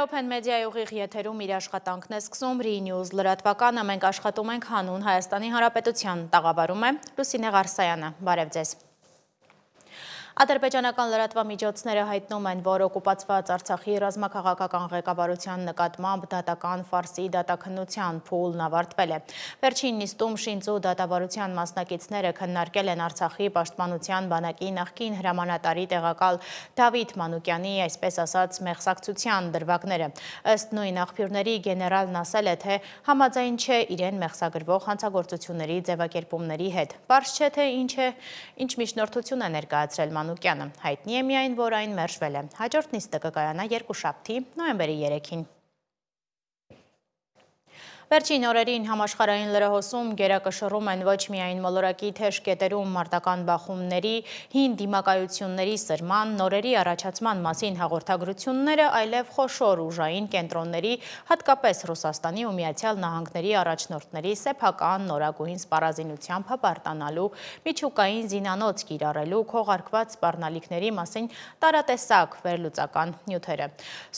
Open Media-ի ուղիղ եթերում իր աշխատանքն է սկսում ReNews լրատվականը, մենք աշխատում ենք հանուն Հայաստանի Հանրապետության, տաղավարում է Լուսինե Ղարսայանը, բարև ձեզ։ Ադրբեջանական լրատվամիջոցները հայտնում են, որ օկուպացված Արցախի ռազմաքաղաքական ղեկավարության նկատմամբ դատական ֆարսի դատաքննության փուլն ավարտվել է։ Վերջին նիստում Շինծու դատավարության մասնակիցները քննարկել են Արցախի պաշտպանության բանակի նախկին հրամանատարի տեղակալ Դավիթ Մանուկյանի, այսպես ասած, մեղսակցության դրվագները։ Ըստ նույն աղբյուրների գեներալն ասել է, թե համաձայն չէ իրեն մեղսագրվող հանցագործությունների ձևակերպումների հետ։ Պարզ չէ, թե ինչ միջնորդություն է ներկայացրել Մանուկյանը, հայտնի է միայն, որ այն մերժվել է։ Հաջորդ նիստը կկայանա երկուշաբթի նոյեմբերի 3-ին։ Վերջին օրերին համաշխարհային լրահոսում գերակշռում են ոչ միայն մոլորակի թեժ կետերում մարտական բախումների, հին դիմակայությունների սրման, նորերի առաջացման մասին հաղորդագրությունները, այլև խոշոր ուժային կենտրոնների, հատկապես Ռուսաստանի ու Միացյալ Նահանգների առաջնորդների սեփական նորագույն սպառազինությամբ հպարտանալու, միջուկային զինանոց կիրառելու, քողարկված սպառնալիքների մասին տարատեսակ վերլուծական նյութերը։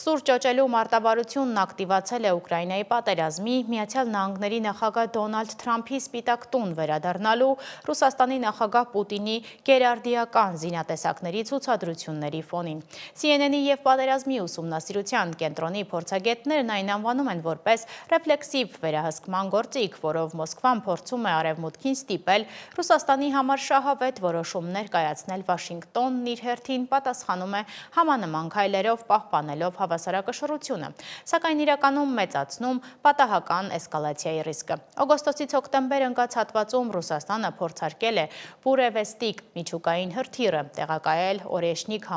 Սուր ճոճելու մարտավարությունն ակտիվացել է Ուկրաինայի պատերազմի, Միացյալ Նահանգների նախագահ Դոնալդ Թրամփի սպիտակ տուն վերադառնալու, Ռուսաստանի նախագահ Պուտինի գերարդիական զինատեսակների ցուցադրությունների ֆոնին։ CNN-ի և պատերազմի ուսումնասիրության կենտրոնի փորձագետներն այն անվանում են որպես ռեֆլեքսիվ վերահսկման գործիք, որով Մոսկվան փորձում է Արևմուտքին ստիպել Ռուսաստանի համար շահավետ որոշումներ կայացնել Վաշինգտոնն իր հերթին պատասխանում է համանման քայլերով պահպանելով հավասարակշռությունը, սակայն իրականում մեծացնում պատահական էսկալացիայի ռիսկը։ Օգոստոսից հոկտեմբեր ընկած հատվածում Ռուսաստանը փորձարկել է Բուրևեստիկ միջուկային հրթիռը, տեղակայել Օրեշնիկ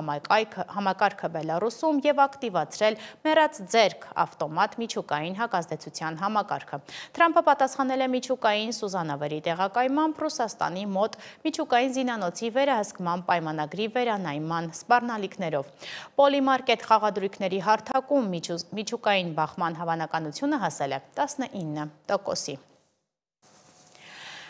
համակարգը Բելարուսում և ակտիվացրել մեռած ձեռք ավտոմատ միջուկային հակազդեցության համակարգը։ Թրամփը պատասխանել է միջուկային սուզանավերի տեղակայմամբ Ռուսաստանի մոտ միջուկային զինանոցի վերահսկման պայմանագրի վերանայման սպառնալիքներով։ Պոլիմարկետ խաղադրույքների հարթակում միջուկային բախման հավանականությունը հասել է 19%-ի։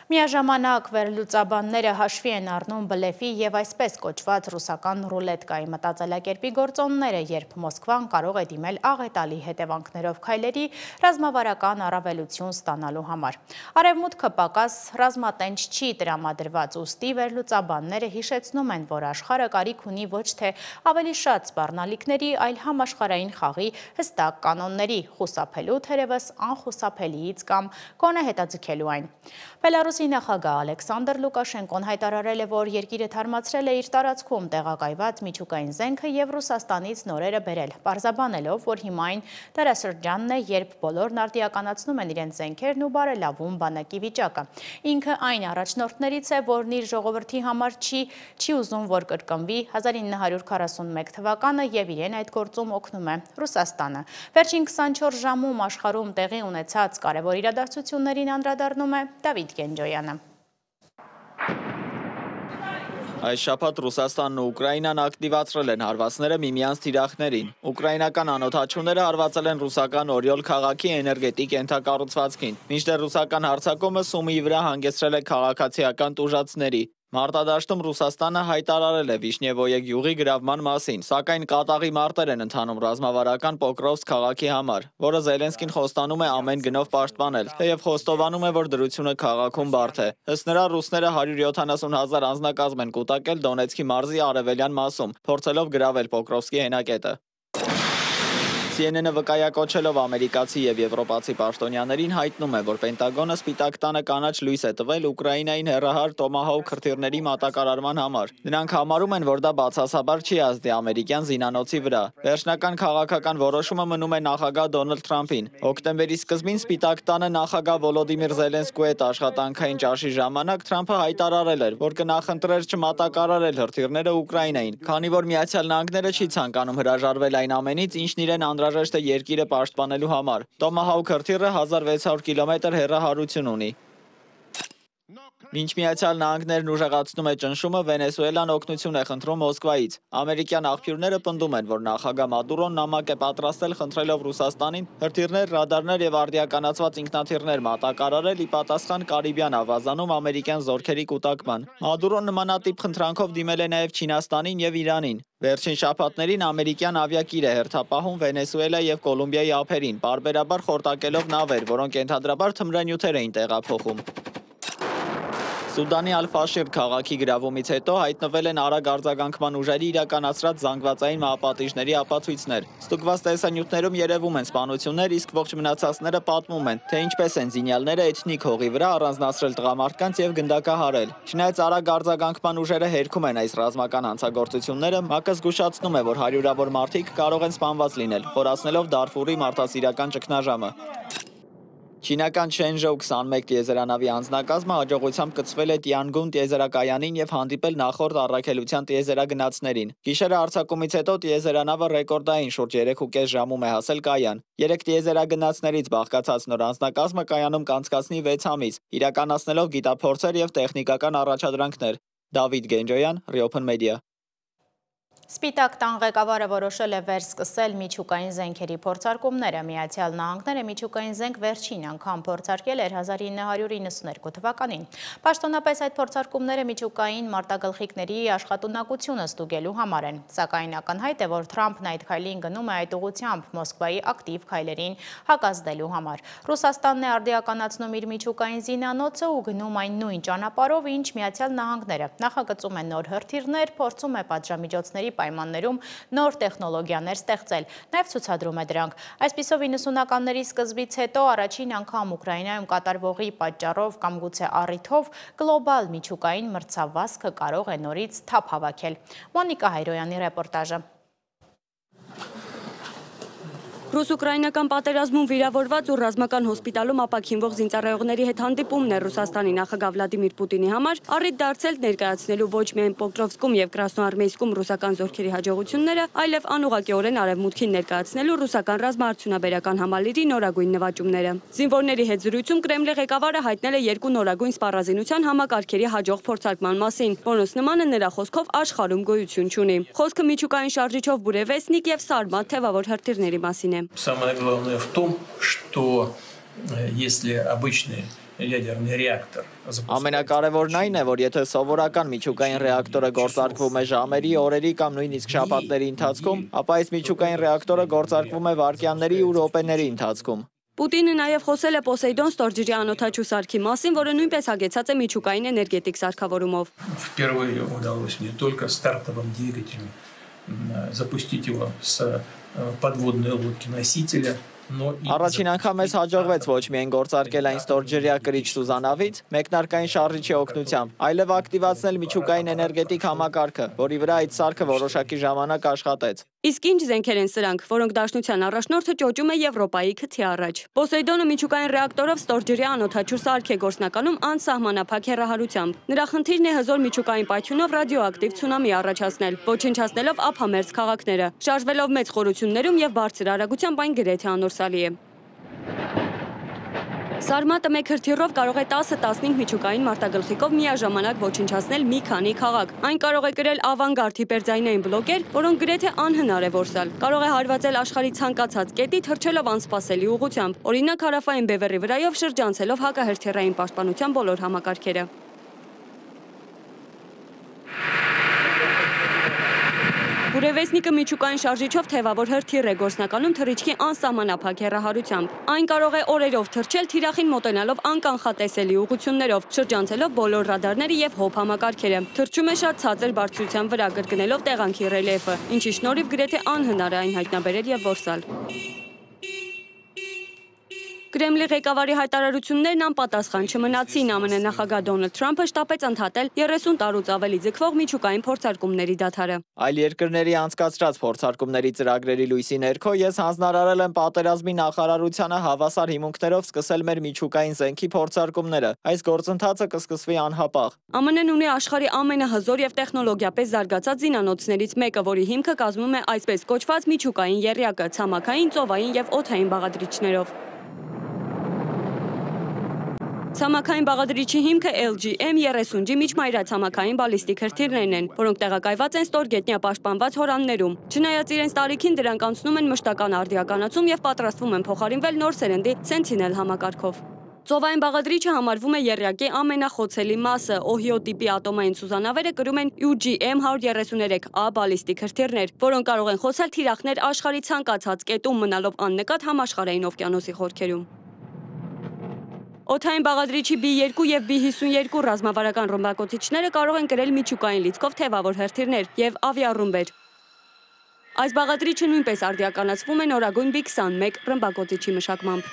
Միաժամանակ վերլուծաբանները հաշվի են առնում բլեֆի և այսպես կոչված ռուսական ռուլետկայի մտածելակերպի գործոնները, երբ Մոսկվան կարող է դիմել աղետալի հետևանքներով քայլերի ռազմավարական առավելություն ստանալու համար։ Արևմուտքը պակաս ռազմատենչ չի տրամադրված, ուստի վերլուծաբանները հիշեցնում են, որ աշխարհը կարիք ունի ոչ թե ավելի շատ սպառնալիքների, այլ համաշխարհային խաղի հստակ կանոնների, խուսափելու թերևս անխուսափելիից կամ գոնե հետաձգելու այն։ Բելարուսի նախագահ Ալեքսանդր Լուկաշենկոն հայտարարել է, որ երկիրը թարմացրել է իր տարածքում տեղակայված միջուկային զենքը և Ռուսաստանից նորերը բերել, պարզաբանելով, որ հիմա այն դարաշրջանն է, երբ բոլորն արդիականացնում են իրենց զենքերն ու բարելավում բանակի վիճակը։ Ինքը այն առաջնորդներից է, որն իր ժողովրդի համար չի ուզում, որ կրկնվի 1941 թվականը և իրեն այդ գործում օգնում է Ռուսաստանը։ Վերջին 24 ժամում աշխարհում տեղի ունեցած կարևոր իրադարձություններին անդրադառնում է Դավիթ Գենջոյանը։ Այս շաբաթ Ռուսաստանն ու Ուկրաինան ակտիվացրել են հարվածները միմյանց թիրախներին։ Ուկրաինական անօդաչուները հարվածել են ռուսական Օրիոլ քաղաքի էներգետիկ ենթակառուցվածքին, մինչդեռ ռուսական հարձակումը Սումիի վրա հանգեցրել է քաղաքացիական տուժածների։ Մարտադաշտում Ռուսաստանը հայտարարել է Վիշնևոյե գյուղի գրավման մասին, սակայն կատաղի մարտեր են ընթանում ռազմավարական Պոկրովսկ քաղաքի համար, որը Զելենսկին խոստանում է ամեն գնով պաշտպանել, թեև խոստովանում է, որ դրությունը քաղաքում բարդ է։ Ըստ նրա, ռուսները 170,000 անձնակազմ են կուտակել Դոնեցկի մարզի արևելյան մասում, փորձելով գրավել Պոկրովսկի հենակետը։ CNN-ը վկայակոչելով ամերիկացի և եվրոպացի պաշտոնյաներին հայտնում է, որ Պենտագոնը Սպիտակ տանը կանաչ լույս է տվել Ուկրաինային հեռահար Տոմահավք հրթիռների մատակարարման համար։ Նրանք համարում են, որ դա բացասաբար չի ազդի ամերիկյան զինանոցի վրա։ Վերջնական քաղաքական որոշումը մնում է նախագահ Դոնալդ Թրամփին։ Հոկտեմբերի սկզբին Սպիտակ տանը նախագահ Վոլոդիմիր Զելենսկուի հետ աշխատանքային ճաշի ժամանակ Թրամփը հայտարարել էր, որ կնախընտրեր չմատակարարել հրթիռները Ուկրաինային, քանի որ Միացյալ Նահանգները չի ցանկանում հրաժարվել այն ամենից, ինչն իրեն անհրաժեշտ է երկիրը պաշտպանելու համար։ Տոմահավք հրթիռը 1600 կիլոմետր հեռահարություն ունի։ Մինչ Միացյալ Նահանգներն ուժեղացնում է ճնշումը, Վենեսուելան օգնություն է խնդրում Մոսկվայից։ Ամերիկյան աղբյուրները պնդում են, որ նախագահ Մադուրոն նամակ է պատրաստել խնդրելով Ռուսաստանին հրթիռներ, ռադարներ եւ արդիականացված ինքնաթիռներ մատակարարել ի պատասխան Կարիբյան ավազանում ամերիկյան զորքերի կուտակման։ Մադուրոն նմանատիպ խնդրանքով դիմել է նաեւ Չինաստանին եւ Իրանին։ Վերջին շաբաթներին ամերիկյան ավիակիր է հերթապահում Վենեսուելա եւ Կոլումբիայի ափերին, պարբերաբար խորտակելով նավեր, որոնք ենթադրաբար թմրանյութեր էին տեղափոխում։ Սուդանի Ալ-Ֆաշիր քաղաքի գրավումից հետո հայտնվել են արագ արձագանքման ուժերի իրականացրած զանգվածային մահապատիժների ապացույցներ։ Ստուգված տեսանյութերում երևում են սպանություններ, իսկ ողջ մնացածները պատմում են, թե ինչպես են զինյալները էթնիկ հողի վրա առանձնացրել տղամարդկանց եւ գնդակահարել։ Չնայած արագ արձագանքման ուժերը հերքում են այս ռազմական հանցագործությունները, ՄԱԿ-ը զգուշացնում է, որ հարյուրավոր մարդիկ կարող են սպանված լինել, խորացնելով Դարֆուրի մարդասիրական ճգնաժամը։ Չինական Չենժոու 21 տիեզերանավի անձնակազմը հաջողությամբ կցվել է Տիանգուն տիեզերակայանին եւ հանդիպել նախորդ առաքելության տիեզերագնացներին։ Գիշերը արձակումից հետո տիեզերանավը ռեկորդային շուրջ 3.5 ժամում է հասել կայան։ 3 տիեզերագնացներից բաղկացած նոր անձնակազմը կայանում կանցկացնի 6 ամիս, իրականացնելով գիտափորձեր եւ տեխնիկական առաջադրանքներ։ Դավիթ Գենջոյան, Riopen Media։ Սպիտակ տան ղեկավարը որոշել է վերսկսել միջուկային զենքերի փորձարկումները։ Միացյալ Նահանգները միջուկային զենք վերջին անգամ փորձարկել էր 1992 թվականին։ Պաշտոնապես այդ փորձարկումները միջուկային մարտագլխիկների աշխատունակությունը ստուգելու համար են։ Սակայն ակնհայտ է, որ Թրամփն այդ քայլին գնում է այդ ուղղությամբ Մոսկվայի ակտիվ քայլերին հակազդելու համար։ Ռուսաստանն է արդիականացնում իր միջուկային զինանոցը ու գնում այն նույն ճանապարհով, ինչ Միացյալ Նահանգները։ Նախագծում է նոր հրթիռներ, փորձում է պատժամիջոցների պայմաններում նոր տեխնոլոգիաներ ստեղծել, նաև ցուցադրում է դրանք։ Այսպիսով 90-ականների սկզբից հետո առաջին անգամ Ուկրաինայում կատարվողի պատճառով կամ գուցե առիթով գլոբալ միջուկային մրցավազքը կարող է նորից թափ հավաքել։ Մոնիկա Հայրոյանի ռեպորտաժը։ Ռուս-ուկրաինական պատերազմում վիրավորված ու ռազմական հոսպիտալում ապաքինվող զինծառայողների հետ հանդիպումն է Ռուսաստանի նախագահ Վլադիմիր Պուտինի համար առիթ դարձել ներկայացնելու ոչ միայն Պոկրովսկում եւ Կրասնոարմեյսկում ռուսական զորքերի հաջողությունները, այլև անուղղակիորեն արևմուտքին ներկայացնելու ռուսական ռազմաարդյունաբերական համալիրի նորագույն նվաճումները։ Զինվորների հետ զրույցում Կրեմլի ղեկավարը հայտնել է երկու նորագույն սպառազինության համակարգերի հաջող փորձարկման մասին, որոնց նմանը նրա խոսքով աշխարհում գոյություն չունի։ Խոսքը միջուկային շարժիչով բուրևեսնիկ եւ Սարմատ թևավոր հրթիռների մասին է։ Самое главное в том, что если обычный ядерный реактор Ամենակարևորն այն է, որ եթե սովորական միջուկային ռեակտորը գործարկվում է ժամերի, օրերի կամ նույնիսկ շաբաթների ընթացքում, ապա այս միջուկային ռեակտորը գործարկվում է վայրկյանների ու րոպեների ընթացքում։ Պուտինը նաև խոսել է Պոսեյդոն ստորջրի անօդաչու սարքի մասին, որը նույնպես հագեցած է միջուկային էներգետիկ սարքավորումով։ Впервые удалось не только стартовым двигателем запустить его с подводной лодки-носителя, но и... Առաջին անգամ մեզ հաջողվեց ոչ միայն գործարկել այն ստորջրյա կրիչ Սուզանավից, մեկնարկային շարժիչի օգնությամբ, այլև ակտիվացնել միջուկային էներգետիկ համակարգը, որի վրա այդ սարքը որոշակի ժամանակ աշխատեց։ Իսկ ինչ զենքեր են սրանք, որոնք Դաշնության առաջնորդը ճոճում է Եվրոպայի քթի առաջ։ Պոսեյդոնը միջուկային ռեակտորով ստորջրի անօդաչու սարք է գործնականում անսահմանափակ հեռահարությամբ։ Նրա խնդիրն է հզոր միջուկային պայթյունով ռադիոակտիվ ցունամի առաջացնել, ոչնչացնելով ափամերձ քաղաքները։ Շարժվելով մեծ խորություններում եւ բարձր արագությամբ այն գրեթե անորսալի է։ Սարմատը մեկ հրթիռով կարող է 10-15 միջուկային մարտագլխիկով միաժամանակ ոչնչացնել մի քանի քաղաք։ Այն կարող է կրել ավանգարդ հիպերձայնային բլոկեր, որոնք գրեթե անհնար է որսալ։ Կարող է հարվածել աշխարհի ցանկացած կետի թռչելով անսպասելի ուղղությամբ, օրինակ հարավային բևեռի վրայով շրջանցելով հակահրթիռային պաշտպանության բոլոր համակարգերը։ Բուրևեսնիկը միջուկային շարժիչով թևավոր հրթիռ է գործնականում թռիչքի անսահմանափակ հեռահարությամբ։ Այն կարող է օրերով թռչել թիրախին մոտենալով անկանխատեսելի ուղղություններով, շրջանցելով բոլոր ռադարները եւ հոբ համակարգերը։ Թռչում է շատ ցածր բարձրության վրա, կրկնելով տեղանքի ռելիեֆը, ինչի շնորհիվ գրեթե անհնար է այն հայտնաբերել եւ որսալ։ Կրեմլի ղեկավարի հայտարարություններն անպատասխան չմնացին։ ԱՄՆ նախագահ Դոնալդ Թրամփը շտապեց ընդհատել 30 տարուց ավելի ձգվող միջուկային փորձարկումների դադարը։ Այլ երկրների անցկացրած փորձարկումների ծրագրերի լույսի ներքո ես հանձնարարել եմ պատերազմի նախարարությանը հավասար հիմունքներով սկսել մեր միջուկային զենքի փորձարկումները։ Այս գործընթացը կսկսվի անհապաղ։ ԱՄՆ-ն ունի աշխարհի ամենահզոր եւ տեխնոլոգիապես զարգացած զինանոցներից մեկը, որի հիմքը կազմում է այսպես կոչված միջուկային եռյակը, ցամաքային, ծովային եւ օդային բաղադրիչներով։ Ցամաքային բաղադրիչի հիմքը LGM-30G միջմայրացամաքային բալիստիկ հրթիռներն են, որոնք տեղակայված են ստորգետնյա պաշտպանված հորաններում։ Չնայած իրենց տարիքին դրանք անցնում են մշտական արդիականացում եւ պատրաստվում են փոխարինվել նոր սերնդի Sentinel համակարգով։ Ծովային բաղադրիչը համարվում է եռյակի ամենախոցելի մասը։ Օհիո տիպի ատոմային սուզանավերը կրում են UGM-133A բալիստիկ հրթիռներ, որոնք կարող են խոցել թիրախներ աշխարհի ցանկացած կետում, մնալով աննկատ համաշխարհային օվկիանոսի խորքերում։ Օդային բաղադրիչի B2 եւ B52 ռազմավարական ռմբակոծիչները կարող են կրել միջուկային լիցքով թևավոր հրթիռներ եւ ավիառումբեր։ Այս բաղադրիչը նույնպես արդիականացվում է նորագույն B21 ռմբակոծիչի մշակմամբ։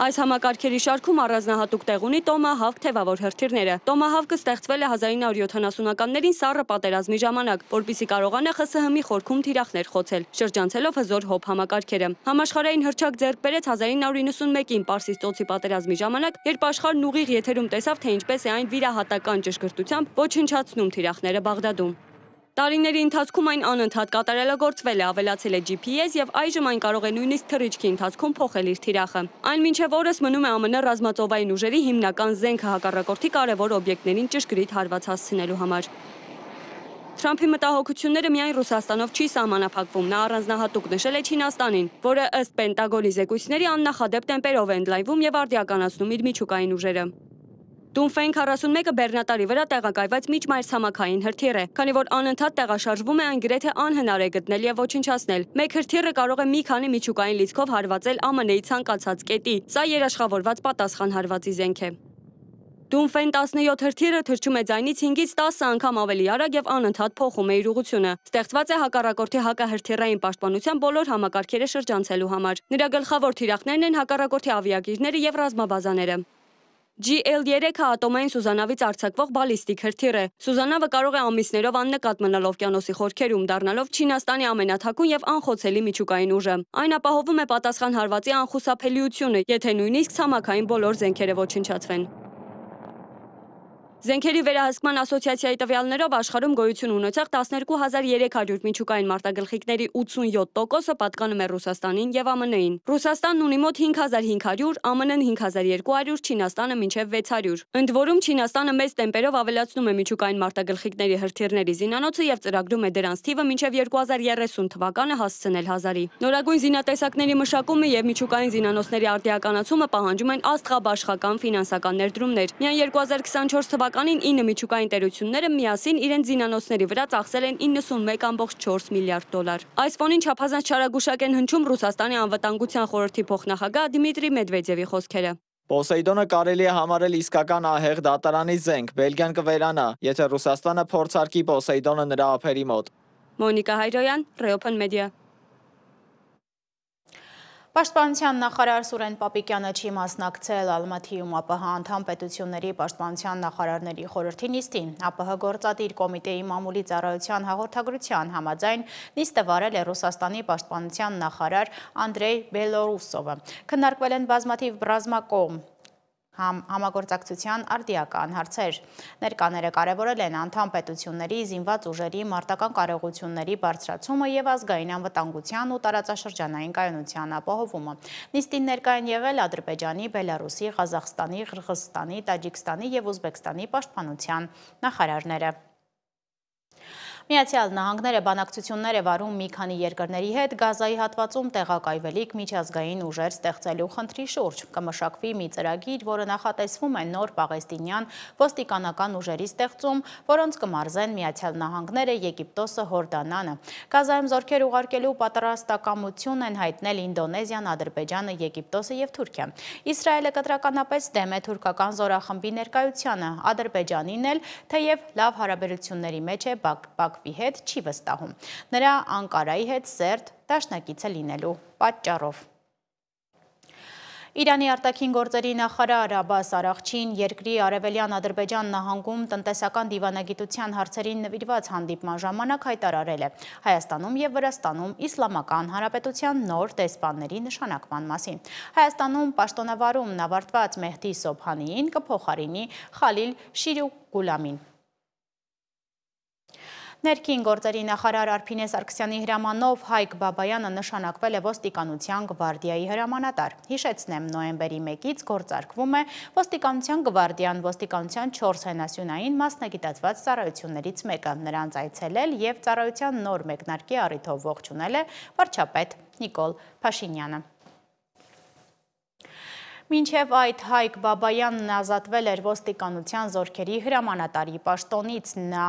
Այս համակարգերի շարքում առանձնահատուկ տեղ ունի Tomahawk թևավոր հրթիռները։ Tomahawk-ը ստեղծվել է 1970-ականներին սառը պատերազմի ժամանակ, որպեսզի կարողանա ԽՍՀՄ-ի խորքում թիրախներ խոցել, շրջանցելով հզոր հոբ համակարգերը։ Համաշխարհային հռչակ ձեռք բերեց 1991-ին Պարսից ծոցի պատերազմի ժամանակ, երբ աշխարհն ուղիղ եթերում տեսավ, թե ինչպես է այն վիրահատական ճշգրտությամբ ոչնչացնում թիրախները Բաղդադում։ Տարիների ընթացքում այն անընդհատ կատարելագործվել է, ավելացել է GPS եւ այժմ այն կարող է նույնիսկ թռիչքի ընթացքում փոխել իր թիրախը։ Այն մինչև օրս մնում է ԱՄՆ ռազմածովային ուժերի հիմնական զենքը հակառակորդի կարևոր օբյեկտներին ճշգրիտ հարված հասցնելու համար։ Թրամփի մտահոգությունները միայն Ռուսաստանով չի սահմանափակվում, նա առանձնահատուկ նշել է Չինաստանին, որը ըստ Պենտագոնի զեկույցների աննախադեպ տեմպերով է ընդլայնվում եւ արդիականացնում իր միջուկային ուժերը։ Դունֆեն 41-ը բեռնատարի վրա տեղակայված միջմայրցամաքային հրթիռ է, քանի որ անընդհատ տեղաշարժվում է, այն գրեթե անհնար է գտնել եւ ոչնչացնել։ Մեկ հրթիռը կարող է մի քանի միջուկային լիցքով հարվածել ԱՄՆ-ի ցանկացած կետի։ Սա երաշխավորված պատասխան հարվածի զենք է։ Դունֆեն 17 հրթիռը թռչում է ձայնից 5-ից 10 անգամ ավելի արագ եւ անընդհատ փոխում է իր ուղղությունը։ Ստեղծված է հակառակորդի հակահրթիռային պաշտպանության բոլոր համակարգերը շրջանցելու համար։ Նրա գլխավոր թիրախներն են հակառակորդի ավիակիրները եւ ռազմաբազաները։ GL-3-ը ատոմային սուզանավից արձակվող բալիստիկ հրթիռ է։ Սուզանավը կարող է ամիսներով աննկատ մնալ օվկիանոսի խորքերում, դառնալով Չինաստանի ամենաթաքուն եւ անխոցելի միջուկային ուժը։ Այն ապահովում է պատասխան հարվածի անխուսափելիությունը, եթե նույնիսկ ցամաքային բոլոր զենքերը ոչնչացվեն։ Զենքերի վերահսկման ասոցիացիայի տվյալներով աշխարհում գոյություն ունեցող 12300 միջուկային մարտագլխիկների 87%-ը պատկանում է Ռուսաստանին եւ ԱՄՆ-ին։ Ռուսաստանն ունի մոտ 5500, ԱՄՆ-ն 5200, Չինաստանը մինչև 600։ Ընդ որում Չինաստանը մեծ տեմպերով ավելացնում է միջուկային մարտագլխիկների հրթիռների զինանոցը եւ ծրագրում է դրանց թիվը մինչև 2030 թվականը հասցնել 1000-ի։ Նորագույն զինատեսակների մշակումը եւ միջուկային զինանոցների արդիականացումը պահանջում են աստղաբաշխական ֆինանսական ներդրումներ։ Միայն 2024 թվականին 9 միջուկային տերությունները միասին իրենց զինանոցների վրա ծախսել են 91.4 միլիարդ դոլար։ Այս ֆոնին չափազանց չարագուշակ են հնչում Ռուսաստանի անվտանգության խորհրդի փոխնախագահ Դմիտրի Մեդվեդևի խոսքերը։ Պոսեյդոնը կարելի է համարել իսկական ահեղ դատարանի զենք, Բելգիան կվերանա, եթե Ռուսաստանը փորձարկի Պոսեյդոնը նրա ափերի մոտ։ Մոնիկա Հայրոյան, Reopen Media։ Պաշտպանության նախարար Սուրեն Պապիկյանը չի մասնակցել Ալմաթիում ԱՊՀ անդամ պետությունների պաշտպանության նախարարների խորհրդի նիստին։ ԱՊՀ գործադիր կոմիտեի մամուլի ծառայության հաղորդագրության համաձայն նիստը վարել է Ռուսաստանի պաշտպանության նախարար Անդրեյ Բելոռուսովը։ Քննարկվել են բազմաթիվ բազմակողմ համագործակցության արդիական հարցեր։ Ներկաները կարևորել են անդամ պետությունների զինված ուժերի մարտական կարողությունների բարձրացումը եւ ազգային անվտանգության ու տարածաշրջանային կայունության ապահովումը։ Նիստին ներկա են եղել Ադրբեջանի, Բելարուսի, Ղազախստանի, Ղրղզստանի, Տաջիկստանի եւ Ուզբեկստանի պաշտպանության նախարարները։ Միացյալ Նահանգները բանակցություններ է վարում մի քանի երկրների հետ Գազայի հատվածում տեղակայվելիք միջազգային ուժեր ստեղծելու խնդրի շուրջ։ Կմշակվի մի ծրագիր, որը նախատեսվում է նոր պաղեստինյան ոստիկանական ուժերի ստեղծում, որոնց կմարզեն Միացյալ Նահանգները, Եգիպտոսը, Հորդանանը։ Գազայում զորքեր ուղարկելու պատրաստակամություն են հայտնել Ինդոնեզիան, Ադրբեջանը, Եգիպտոսը եւ Թուրքիան։ Իսրայելը կտրականապես դեմ է թուրքական զորախմբի ներկայությանը, Ադրբեջանին էլ, թեև լավ հարաբերությունների մեջ է Բաքվի հետ չի վստահում։ Նրա Անկարայի հետ սերտ դաշնակիցը լինելու պատճառով։ Իրանի արտաքին գործերի նախարար Աբբաս Արաղչին երկրի արևելյան Ադրբեջան նահանգում տնտեսական դիվանագիտության հարցերին նվիրված հանդիպման ժամանակ հայտարարել է Հայաստանում եւ Վրաստանում Իսլամական Հանրապետության նոր դեսպանների նշանակման մասին։ Հայաստանում պաշտոնավարումն ավարտված Մեհդի Սոբհանիին կփոխարինի Խալիլ Շիրուգուլամին։ Ներքին գործերի նախարար Արփինե Սարգսյանի հրամանով Հայկ Բաբայանը նշանակվել է ոստիկանության գվարդիայի հրամանատար։ Հիշեցնեմ, նոյեմբերի 1-ից գործարկվում է ոստիկանության գվարդիան ոստիկանության 4 հենասյունային մասնագիտացված ծառայություններից մեկը։ Նրանց այցելել և ծառայության նոր մեկնարկի առիթով ողջունել է վարչապետ Նիկոլ Փաշինյանը։ Մինչև այդ Հայկ Բաբայանն ազատվել էր ոստիկանության զորքերի հրամանատարի պաշտոնից, նա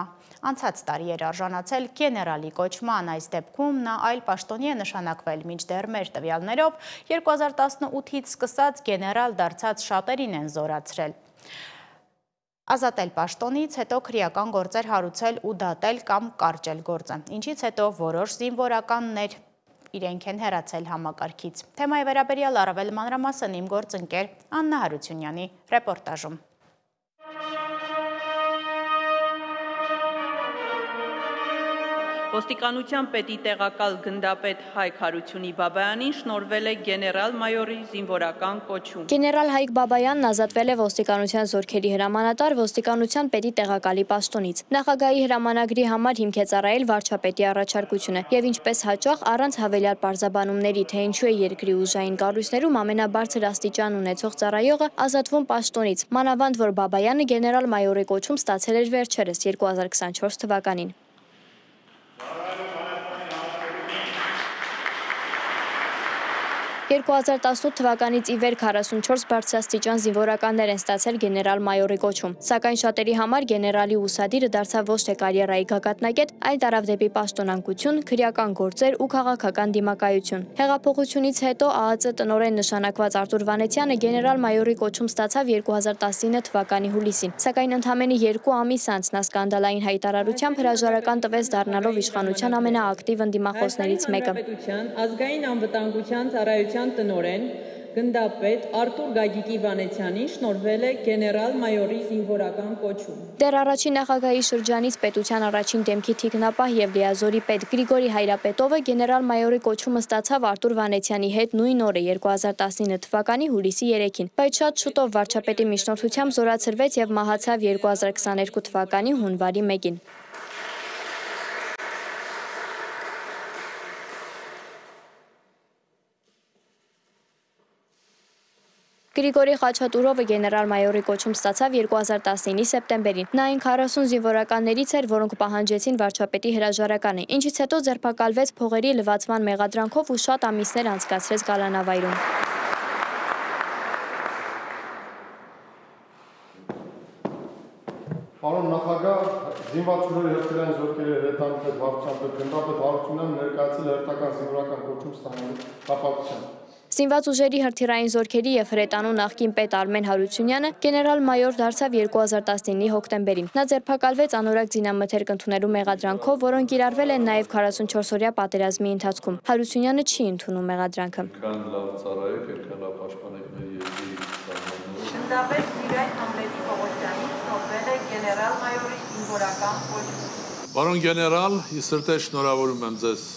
անցած տարի էր արժանացել գեներալի կոչման, այս դեպքում նա այլ պաշտոնի է նշանակվել, մինչդեռ մեր տվյալներով 2018-ից սկսած գեներալ դարձած շատերին են զորացրել։ Ազատել պաշտոնից, հետո քրեական գործեր հարուցել ու դատել կամ կարճել գործը, ինչից հետո որոշ զինվորականներ իրենք են հեռացել համակարգից։ Թեմայի վերաբերյալ առավել մանրամասն իմ գործընկեր Աննա Հարությունյանի ռեպորտաժում։ Ոստիկանության պետի տեղակալ գնդապետ Հայկ Հարությունի Բաբայանին շնորհվել է գեներալ-մայորի զինվորական կոչում։ Գեներալ Հայկ Բաբայանն ազատվել է ոստիկանության զորքերի հրամանատար ոստիկանության պետի տեղակալի պաշտոնից։ Նախագահի հրամանագրի համար հիմք է ծառայել վարչապետի առաջարկությունը եւ ինչպես հաճախ առանց հավելյալ պարզաբանումների, թե ինչու է երկրի ուժային կառույցներում ամենաբարձր աստիճան ունեցող ծառայողը ազատվում պաշտոնից, մանավանդ որ Բաբայանը գեներալ-մայորի կոչում ստացել էր վերջերս 2024 թվականին։ 2018 թվականից ի վեր 44 բարձրաստիճան զինվորականներ են ստացել գեներալ-մայորի կոչում, սակայն շատերի համար գեներալի ուսադիրը դարձավ ոչ թե կարիերայի գագաթնակետ, այլ տարավ դեպի պաշտոնակություն, քրեական գործեր ու քաղաքական դիմակայություն։ Հեղափոխությունից հետո ԱԱԾ տնօրեն նշանակված Արտուր Վանեցյանը գեներալ-մայորի կոչում ստացավ 2019 թվականի հուլիսին, սակայն ընդամենը 2 ամիս անց նա սկանդալային հայտարարությամբ հրաժարական տվեց դառնալով իշխանության ամենաակտիվ ընդդիմախոսներից մեկը։ Ազգային անվտանգության ծառայության տնօրեն գնդապետ Արտուր Գագիկի Վանեցյանին շնորհվել է գեներալ-մայորի զինվորական կոչում։ Դեռ առաջին նախագահի շրջանից պետության առաջին դեմքի թիկնապահ եւ լիազորի պետ Գրիգորի Հայրապետովը գեներալ-մայորի կոչումը ստացավ Արտուր Վանեցյանի հետ նույն օրը 2019 թվականի հուլիսի 3-ին, բայց շատ շուտով վարչապետի միջնորդությամբ զորացրվեց եւ մահացավ 2022 թվականի հունվարի 1-ին։ Գրիգորի Խաչատուրովը գեներալ-մայորի կոչում ստացավ 2019 սեպտեմբերին։ Նա այն 40 զինվորականներից էր, որոնք պահանջեցին վարչապետի հրաժարականը, ինչից հետո ձերբակալվեց փողերի լվացման մեղադրանքով ու շատ ամիսներ անցկացրեց կալանավայրում։ Պարոն նախագահ, զինված ուժերի հրթիռային զորքերի հրետանուպետ վարչապետ գնդապետ Հարությունյանն ներկայացել հերթական զինվորական կոչում ստանալու կապակցությամբ։ Զինված ուժերի հրթիռային զորքերի եւ հրետանու նախկին պետ Արմեն Հարությունյանը գեներալ-մայոր դարձավ 2019-ի հոկտեմբերին։ Նա ձերբակալվեց անորակ զինամթերք ընդունելու մեղադրանքով, որոնք կիրառվել են նաեւ 44-օրյա պատերազմի ընթացքում։ Հարությունյանը չի ընդունում մեղադրանքը։ Քան լավ ծառայեք, երկար լավ պաշտպանեք մեր երկրի սահմանները։ Գնդապետ Սիրայր Համլետի Պողոսյանին շնորհվել է գեներալ-մայորի զինվորական կոչում։ Պարոն գեներալ, ես սրտե շնորհավորում եմ ձեզ։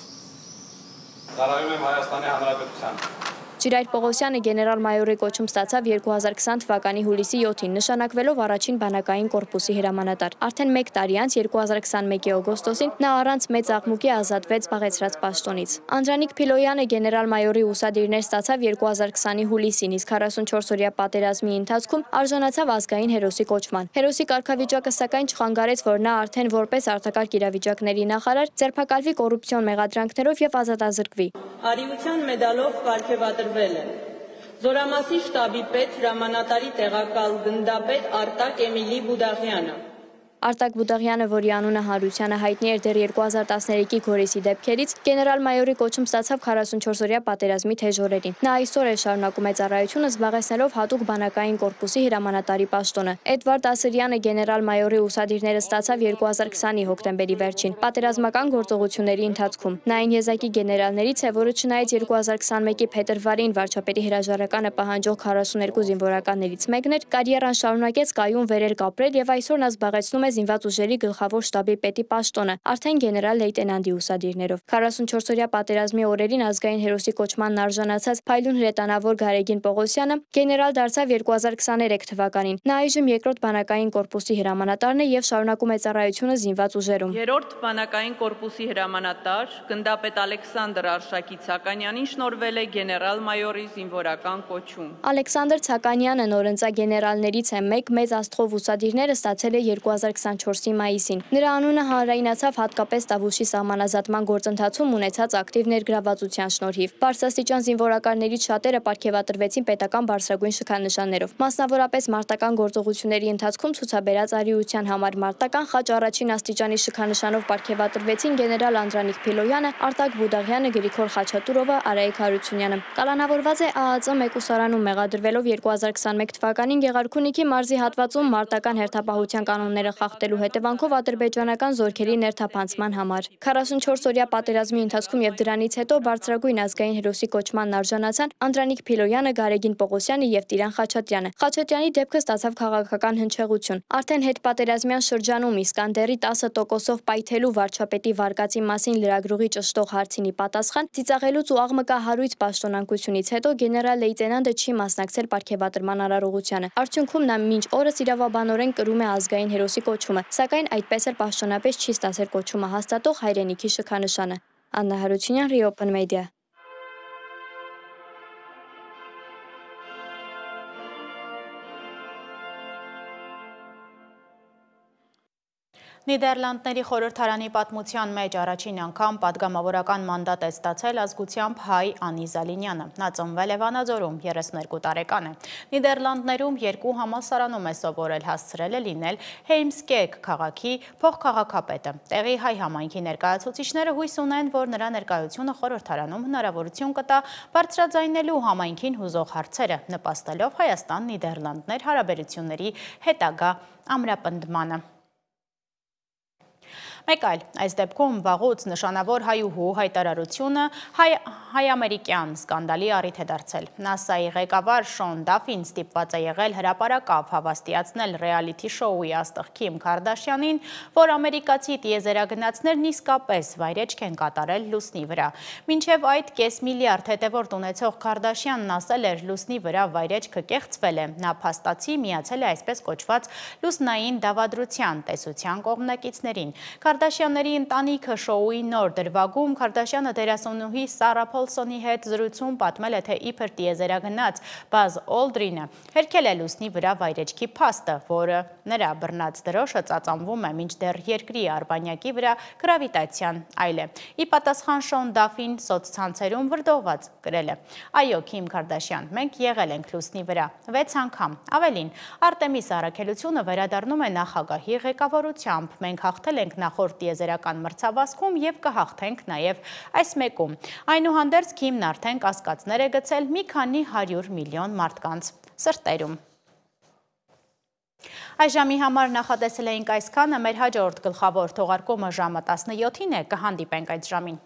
Ծառայում եմ Հայաստանի Հանրապետության։ Սիրայր Պողոսյանը գեներալ-մայորի կոչում ստացավ 2020 թվականի հուլիսի 7-ին, նշանակվելով առաջին բանակային կորպուսի հրամանատար։ Արդեն 1 տարի անց 2021-ի օգոստոսին նա առանց մեծ աղմուկի ազատվեց զբաղեցրած պաշտոնից։ Անդրանիկ Փիլոյանը գեներալ-մայորի ուսադիրներ ստացավ 2020-ի հուլիսին, իսկ 44-օրյա պատերազմի ընթացքում արժանացավ ազգային հերոսի կոչման։ Հերոսի կարգավիճակը սակայն չխանգարեց, որ նա արդեն որպես արտակարգ իրավիճակների նախարար ձերբակալվի կոռուպցիոն մեղադրանքներով եւ ազատազրկվի։ Արիության մեդալով կարգեվատրվել է Զորամասի շտաբի պետ հրամանատարի տեղակալ գնդապետ Արտակ Էմիլի Բուդաղյանը։ Արտակ Բուդաղյանը, որի անունը Հարությանը հայտնի էր դեռ 2013-ի Գորիսի դեպքերից, գեներալ-մայորի կոչում ստացավ 44-օրյա պատերազմի թեժ օրերին։ Նա այսօր է շարունակում է ծառայությունը զբաղեցնելով հատուկ բանակային կորպուսի հրամանատարի պաշտոնը։ Էդվարդ Ասրյանը գեներալ-մայորի ուսադիրները ստացավ 2020-ի հոկտեմբերի վերջին, պատերազմական գործողությունների ընթացքում։ Նա այն եզակի գեներալներից է, որը չնայած 2021-ի փետրվարին վարչապետի հրաժարականը պահանջող 42 զինվորականներից մեկն էր, կարիերան շարունակեց կայուն վերել կապրել եւ այսօր նա զբաղեցնում է զինված ուժերի գլխավոր շտաբի պետի պաշտոնը, արդեն գեներալ լեյտենանտի ուսադիրներով։ 44-օրյա պատերազմի օրերին ազգային հերոսի կոչմանն արժանացած փայլուն հրետանավոր Գարեգին Պողոսյանը գեներալ դարձավ 2023 թվականին։ Նա այժմ երկրորդ բանակային կորպուսի հրամանատարն է եւ շարունակում է ծառայությունը զինված ուժերում։ Երրորդ բանակային կորպուսի հրամանատար գնդապետ Ալեքսանդր Արշակի Ցականյանին շնորհվել է գեներալ-մայորի զինվորական կոչում։ Ալեքսանդր Ցականյանը նորընծա գեներալներից է մեկ, մեծ աստղով ուսադիրները ստացել է 2024-ի մայիսին։ Նրա անունը հանրայնացավ հատկապես Տավուշի սահմանազատման գործընթացում ունեցած ակտիվ ներգրավվածության շնորհիվ։ Բարձրաստիճան զինվորականներից շատերը պարգևատրվեցին պետական բարձրագույն շքանշաններով։ Մասնավորապես մարտական գործողությունների ընթացքում ցուցաբերած արիության համար մարտական խաչ առաջին աստիճանի շքանշանով պարգևատրվեցին գեներալ Անդրանիկ Փիլոյանը, Արտակ Բուդաղյանը, Գրիգոր Խաչատուրովը, Արայիկ Հարությունյանը։ Կալանավորված է ԱԱԾ մեկուսարանում մեղադրվելով 2021 թվականին Գեղարքունիքի մարզի հատվածում մարտական հերթապահության կանոնները խախտելու հետևանքով ադրբեջանական զորքերի ներթափանցման համար։ 44-օրյա պատերազմի ընթացքում եւ դրանից հետո բարձրագույն ազգային հերոսի կոչմանն արժանացան Անդրանիկ Փիլոյանը, Գարեգին Պողոսյանը եւ Տիրան Խաչատրյանը։ Խաչատրյանի դեպքը ստացավ քաղաքական հնչեղություն։ Արդեն հետպատերազմյան շրջանում Իսկանդերի 10%-ով պայթելու վարչապետի վարկածի մասին լրագրողի ճշտող հարցինի պատասխան ծիծաղելուց ու աղմկահարույց պաշտոնանկությունից հետո գեներալ լեյտենանտը չի մասնակցել պարգևատրման արարողությանը։ Արդյունքում նա մինչ օրս իրավաբանորեն կրում է ազգային հերոսի կոչումը, սակայն այդպես էլ պաշտոնապես չի ստացել կոչումը հաստատող հայրենիքի շքանշանը։ Աննա Հարությունյան, Reopen Media։ Նիդերլանդների խորհրդարանի պատմության մեջ առաջին անգամ պատգամավորական մանդատ է ստացել ազգությամբ հայ Անի Զալինյանը։ Նա ծնվել է Վանաձորում, 32 տարեկան է։ Նիդերլանդներում 2 համալսարանում է սովորել, հասցրել է լինել Հեյմսկեգ քաղաքի փոխքաղաքապետը։ Տեղի հայ համայնքի ներկայացուցիչները հույս ունեն, որ նրա ներկայությունը խորհրդարանում հնարավորություն կտա բարձրաձայնելու համայնքին հուզող հարցերը, նպաստելով Հայաստան-Նիդերլանդներ հարաբերությունների հետագա ամրապնդմանը։ Մեկ այլ, այս դեպքում վաղուց նշանավոր հայուհու հայտարարությունը հայ-ամերիկյան սկանդալի առիթ է դարձել։ ՆԱՍԱ-ի ղեկավար Շոն Դաֆին ստիպված է եղել հրապարակավ հավաստիացնել ռեալիթի շոուի աստղ Քիմ Քարդաշյանին, որ ամերիկացի տիեզերագնացներն իսկապես վայրեջք են կատարել լուսնի վրա։ Մինչև այդ կես միլիարդ հետևորդ ունեցող Քարդաշյանն ասել էր լուսնի վրա վայրեջքը կեղծվել է։ Նա փաստացի միացել է այսպես կոչված լուսնային դավադրության տեսության կողմնակիցներին։ Քարդաշյանների ընտանիքը շոուի նոր դրվագում Քարդաշյանը դերասանուհի Սարա Փոլսոնի հետ զրույցում պատմել է, թե իբր տիեզերագնաց Բազ Օլդրինը հերքել է լուսնի վրա վայրեջքի փաստը, որը նրա բռնած դրոշը ծածանվում է մինչդեռ երկրի արբանյակի վրա գրավիտացիան այլ է։ Ի պատասխան Շոն Դաֆին սոցցանցերում վրդովված գրել է. Այո, Քիմ Քարդաշյան, մենք եղել ենք լուսնի վրա 6 անգամ։ Ավելին, Արտեմիս առաքելությունը վերադառնում է նախագահի ղեկավարությամբ։ Մենք հաղթել ենք նախորդ տիեզերական մրցավազքում եւ կհաղթենք նաեւ այս մեկում։ Այնուհանդերձ Քիմն արդեն կասկածներ է գցել մի քանի 100 միլիոն մարդկանց սրտերում։ Այս ժամի համար նախատեսել էինք այսքանը, մեր հաջորդ գլխավոր թողարկումը ժամը 17-ին է, կհանդիպենք այդ ժամին։